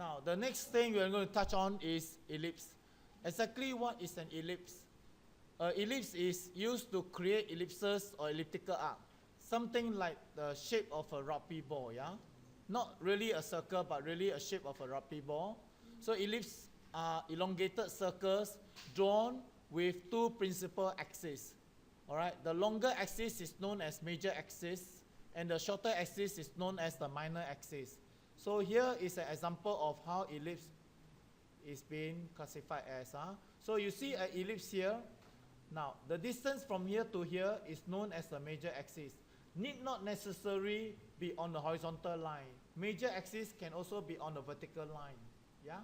Now, the next thing we're going to touch on is ellipse. Exactly what is an ellipse? Ellipse is used to create ellipses or elliptical arc. Something like the shape of a rugby ball, yeah? Not really a circle, but really a shape of a rugby ball. So ellipses are elongated circles drawn with two principal axes. All right, the longer axis is known as major axis, and the shorter axis is known as the minor axis. So here is an example of how ellipse is being classified as. So you see an ellipse here. Now, the distance from here to here is known as the major axis. Need not necessarily be on the horizontal line. Major axis can also be on the vertical line. Yeah?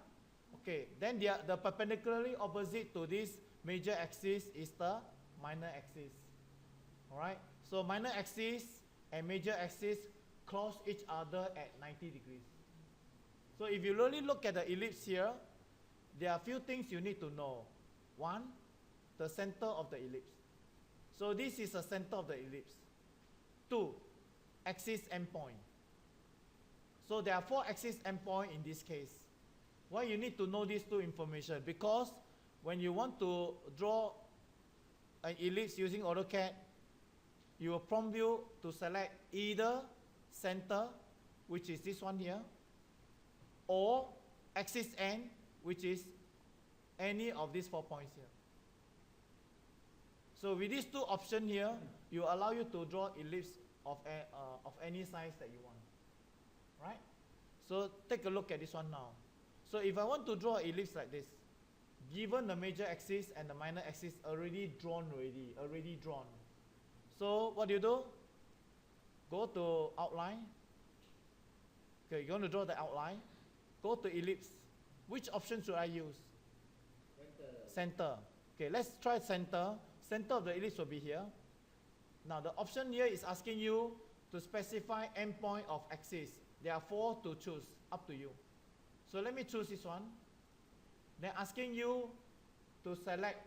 Okay, then the perpendicularly opposite to this major axis is the minor axis. All right? So minor axis and major axis cross each other at 90 degrees. So if you really look at the ellipse here, there are a few things you need to know. One, the center of the ellipse. So this is the center of the ellipse. Two, axis endpoint. So there are four axis endpoints in this case. Why you need to know these two information? Because when you want to draw an ellipse using Autocad, you will prompt you to select either center, which is this one here, or axis end, which is any of these 4 points here. So with these two options here, you allow you to draw ellipse of any size that you want, right? So take a look at this one now. So if I want to draw an ellipse like this, given the major axis and the minor axis already drawn. So what do? Go to outline. Okay, you're going to draw the outline. Go to ellipse. Which option should I use? Center. Okay, let's try center. Center of the ellipse will be here. Now the option here is asking you to specify endpoint of axis. There are 4 to choose, up to you. So let me choose this one. Then asking you to select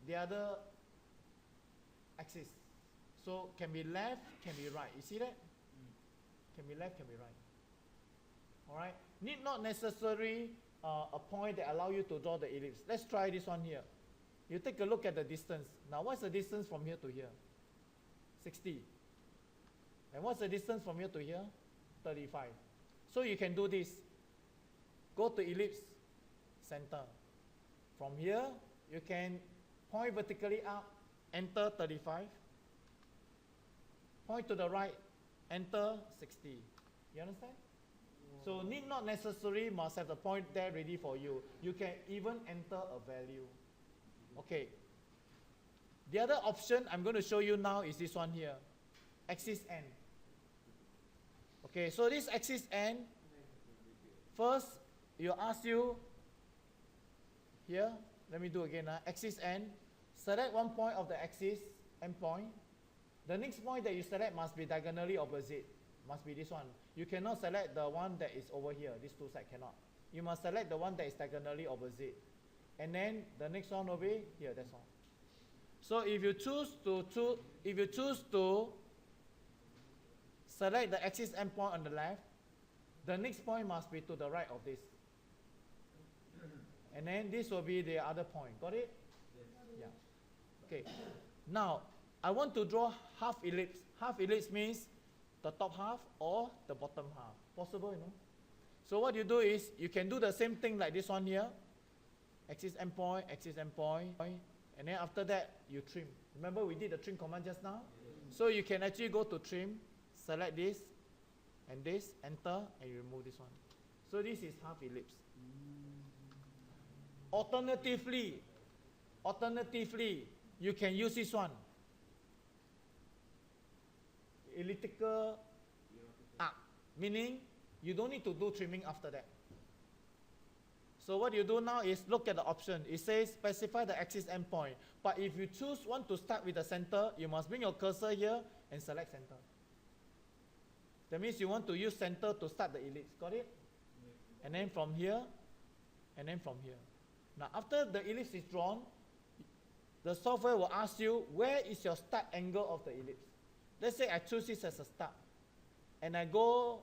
the other axis. So can be left, can be right. You see that? Can be left, can be right. All right. Need not necessarily a point that allow you to draw the ellipse. Let's try this one here. You take a look at the distance. Now what's the distance from here to here? 60. And what's the distance from here to here? 35. So you can do this. Go to ellipse, center. From here, you can point vertically up, enter 35. Point to the right, enter 60. You understand? So need not necessarily must have the point there ready for you. You can even enter a value. Okay. The other option I'm going to show you now is this one here. Axis end. Okay, so this axis end, first you ask you here, let me do again. Axis end, select one point of the axis, end point. The next point that you select must be diagonally opposite. Must be this one. You cannot select the one that is over here. These two sides cannot. You must select the one that is diagonally opposite. And then the next one will be here, that's all. So if you choose to select the axis endpoint on the left, the next point must be to the right of this. And then this will be the other point. Got it? Yes. Yeah. Okay. Now, I want to draw half ellipse. Half ellipse means the top half or the bottom half. Possible, you know? So what you do is, you can do the same thing like this one here. Axis endpoint, and then after that, you trim. Remember we did the trim command just now? Yes. So you can actually go to trim, select this, and this, enter, and you remove this one. So this is half ellipse. Alternatively, you can use this one. Elliptical arc, meaning you don't need to do trimming after that. So what you do now is look at the option. It says specify the axis endpoint. But if you want to start with the center, you must bring your cursor here and select center. That means you want to use center to start the ellipse. Got it? And then from here, and then from here. Now after the ellipse is drawn, the software will ask you where is your start angle of the ellipse. Let's say I choose this as a start, and I go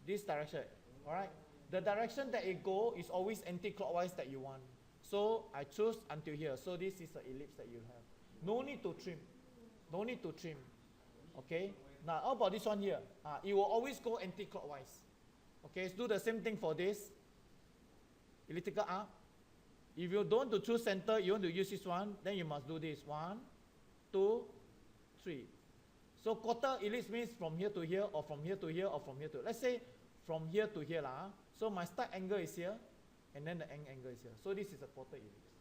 this direction. All right? The direction that it go is always anti-clockwise that you want. So I choose until here. So this is the ellipse that you have. No need to trim. No need to trim. Okay. Now how about this one here? It will always go anti-clockwise. Okay. So do the same thing for this elliptical arc. If you don't want to choose center, you want to use this one, then you must do this. 1, 2, 3. So quarter ellipse means from here to here, or from here to here, or from here to. Let's say from here to here lah. So my start angle is here, and then the end angle is here. So this is a quarter ellipse.